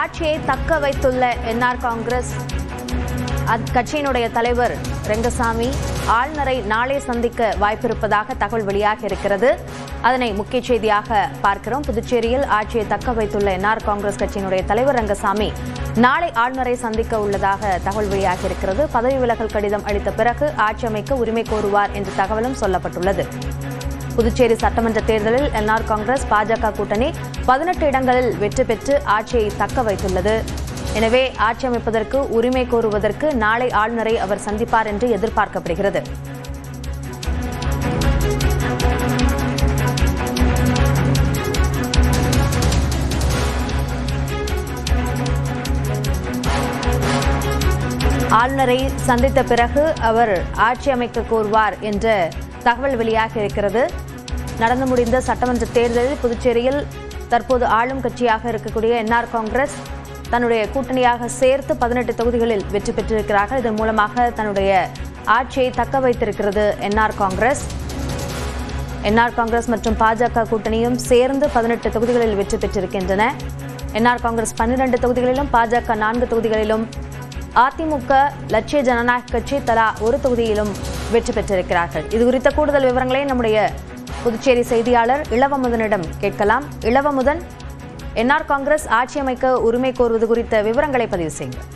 ஆட்சியை தக்க வைத்துள்ள என்ஆர் காங்கிரஸ் கட்சியினுடைய தலைவர் ரெங்கசாமி ஆளுநரை நாளை சந்திக்க வாய்ப்பிருப்பதாக தகவல் வெளியாக இருக்கிறது. அதனை முக்கிய செய்தியாக பார்க்கிறோம். புதுச்சேரியில் ஆட்சியை தக்க வைத்துள்ள என்ஆர் காங்கிரஸ் கட்சியினுடைய தலைவர் ரெங்கசாமி நாளை ஆளுநரை சந்திக்க உள்ளதாக தகவல் வெளியாக இருக்கிறது. பதவி விலகல் கடிதம் அளித்த பிறகு ஆட்சி அமைக்க உரிமை கோருவார் என்ற தகவலும் சொல்லப்பட்டுள்ளது. புதுச்சேரி சட்டமன்ற தேர்தலில் என்ஆர் காங்கிரஸ் பாஜக கூட்டணி 18 இடங்களில் வெற்றி பெற்று ஆட்சியை தக்க வைத்துள்ளது. எனவே ஆட்சி அமைப்பதற்கு உரிமை கோருவதற்கு நாளை ஆளுநரை அவர் சந்திப்பார் என்று எதிர்பார்க்கப்படுகிறது. ஆளுநரை சந்தித்த பிறகு அவர் ஆட்சி அமைக்க கோருவார் என்ற தகவல் வெளியாக இருக்கிறது. நடந்து முடிந்த சட்டமன்ற தேர்தலில் புதுச்சேரியில் தற்போது ஆளும் கட்சியாக இருக்கக்கூடிய என்ஆர் காங்கிரஸ் தன்னுடைய கூட்டணியாக சேர்த்து 18 தொகுதிகளில் வெற்றி பெற்றிருக்கிறார்கள். இதன் மூலமாக தன்னுடைய ஆட்சியை தக்க வைத்திருக்கிறது என்ஆர் காங்கிரஸ். என்ஆர் காங்கிரஸ் மற்றும் பாஜக கூட்டணியும் சேர்ந்து 18 தொகுதிகளில் வெற்றி பெற்றிருக்கின்றன. என்ஆர் காங்கிரஸ் 12 தொகுதிகளிலும், பாஜக 4 தொகுதிகளிலும், அதிமுக லட்சிய ஜனநாயக கட்சி தலா ஒரு தொகுதியிலும் வெற்றி பெற்றிருக்கிறார்கள். இது குறித்த கூடுதல் விவரங்களை நம்முடைய புதுச்சேரி செய்தியாளர் இளவமுதனிடம் கேட்கலாம். இளவமுதன், என்ஆர் காங்கிரஸ் ஆட்சி அமைக்க உரிமை கோருவது குறித்த விவரங்களை பதிவு செய்யுங்கள்.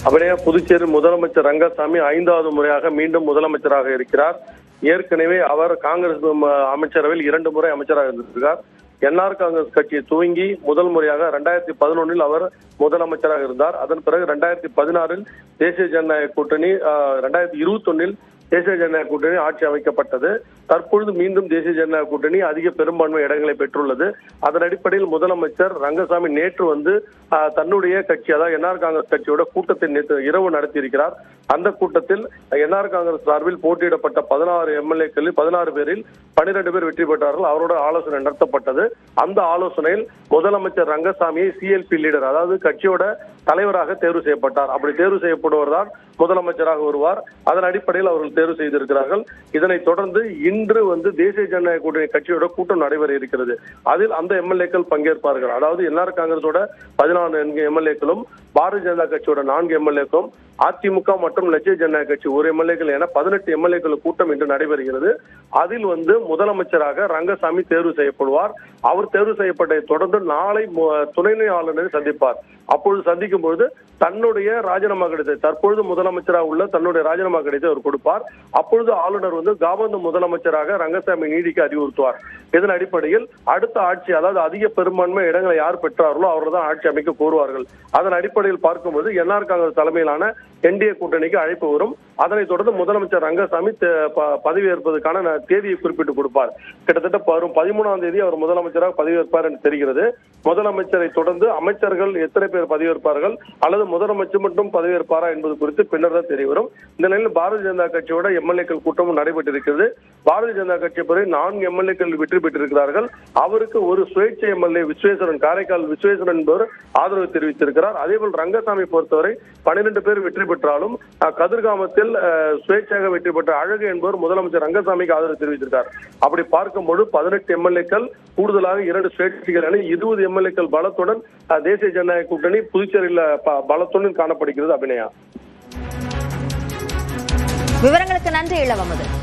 அப்படியே புதுச்சேரி முதலமைச்சர் ரங்கசாமி 5வது முறையாக மீண்டும் முதலமைச்சராக இருக்கிறார். ஏற்கனவே அவர் காங்கிரஸ் அமைச்சரவையில் 2 முறை அமைச்சராக இருந்திருக்கிறார். என்ஆர் காங்கிரஸ் கட்சியை துவங்கி முதல் முறையாக 2011 அவர் முதலமைச்சராக இருந்தார். அதன் பிறகு 2016 தேசிய ஜனநாயக கூட்டணி, 2021 தேசிய ஜனநாயக கூட்டணி ஆட்சி அமைக்கப்பட்டது. தற்பொழுது மீண்டும் தேசிய ஜனநாயக கூட்டணி அதிக பெரும்பான்மை இடங்களை பெற்றுள்ளது. அதன் அடிப்படையில் முதலமைச்சர் ரங்கசாமி நேற்று தன்னுடைய கட்சி, அதாவது என்ஆர் காங்கிரஸ் கட்சியோட கூட்டத்தை நேற்று இரவு நடத்தியிருக்கிறார். அந்த கூட்டத்தில் என்ஆர் காங்கிரஸ் சார்பில் போட்டியிடப்பட்ட 16 எம்எல்ஏக்களில் 16 பேரில் 12 பேர் வெற்றி பெற்றார்கள். அவரோட ஆலோசனை நடத்தப்பட்டது. அந்த ஆலோசனையில் முதலமைச்சர் ரங்கசாமியை சிஎல்பி லீடர், அதாவது கட்சியோட தலைவராக தேர்வு செய்யப்பட்டார். அப்படி தேர்வு செய்யப்படுவர் தான் முதலமைச்சராக வருவார். அதன் அடிப்படையில் அவர்கள் தேர்வு செய்திருக்கிறார்கள். இதனைத் தொடர்ந்து இன்று தேசிய ஜனநாயக கூட்டணி கட்சியோட கூட்டம் நடைபெற இருக்கிறது. அதில் அந்த எம்எல்ஏக்கள் பங்கேற்பார்கள். அதாவது என்ஆர் காங்கிரஸோட 14 எம்எல்ஏக்களும், பாரதிய ஜனதா கட்சியோட 4 எம்எல்ஏக்களும், அதிமுக மற்றும் லட்சிய ஜனநாயக கட்சி 1 எம்எல்ஏக்கள் என 18 எம்எல்ஏக்கள் கூட்டம் இன்று நடைபெறுகிறது. அதில் முதலமைச்சராக ரங்கசாமி தேர்வு செய்யப்படுவார். அவர் தேர்வு செய்யப்பட்டதை தொடர்ந்து நாளை துணைநிலை ஆளுநரை சந்திப்பார். அப்பொழுது சந்திக்கும் பொழுது தன்னுடைய ராஜினாமா கடிதத்தை, தற்பொழுது முதலமைச்சராக உள்ள தன்னுடைய ராஜினாமா கடிதத்தை அவர் கொடுப்பார். அப்பொழுது ஆளுநர் காபந்து முதலமைச்சராக ரங்கசாமி நீடிக்க அறிவுறுத்துவார். இதன் அடிப்படையில் அடுத்த ஆட்சி, அதாவது அதிக பெரும்பான்மை இடங்களை யார் பெற்றார்களோ அவர்கள் தான் ஆட்சி அமைக்க கோருவார்கள். அதன் அடிப்படையில் பார்க்கும்போது என்ஆர் காங்கிரஸ் தலைமையிலான என்டிஏ கூட்டணிக்கு அழைப்பு வரும். அதனைத் தொடர்ந்து முதலமைச்சர் ரங்கசாமி பதவியேற்பதற்கான தேதியை குறிப்பிட்டு கொடுப்பார். கிட்டத்தட்ட வரும் 13ஆம் தேதி அவர் முதலமைச்சராக பதவியேற்பார் என்று தெரிகிறது. முதலமைச்சரை தொடர்ந்து அமைச்சர்கள் எத்தனை பேர் பதவியேற்பார்கள் அல்லது முதலமைச்சர் மட்டும் பதவியேற்பாரா என்பது குறித்து பின்னர் தான் தெரிய வரும். இந்த நிலையில் பாரதிய ஜனதா கட்சியோட எம்எல்ஏக்கள் கூட்டமும் நடைபெற்றிருக்கிறது. பாரதிய ஜனதா கட்சியை பொறுத்த 4 எம்எல்ஏக்கள் வெற்றி பெற்றிருக்கிறார்கள். அவருக்கு ஒரு சுயேட்சை எம்எல்ஏ விஸ்வேஸ்வரன், காரைக்கால் விஸ்வேஸ்வரன் என்பவர் ஆதரவு தெரிவித்திருக்கிறார். அதேபோல் ரங்கசாமி பொறுத்தவரை 12 பேர் வெற்றி பெற்றாலும் கதிர்காமத்தில் சுயேட்சையாக வெற்றி பெற்ற அழகு என்பவர் முதலமைச்சர் ரங்கசாமிக்கு ஆதரவு தெரிவித்திருக்கார். அப்படி பார்க்கும்போது 18 எம்எல்ஏக்கள் கூடுதலாக 2 சுயேட்சைகள் என 20 எம்எல்ஏக்கள் பலத்துடன் தேசிய ஜனநாயக கூட்டணி புதுச்சேரியில் பலத்துடன் காணப்படுகிறது. அபிநயா, விவரங்களுக்கு நன்றி இளவமுதன்.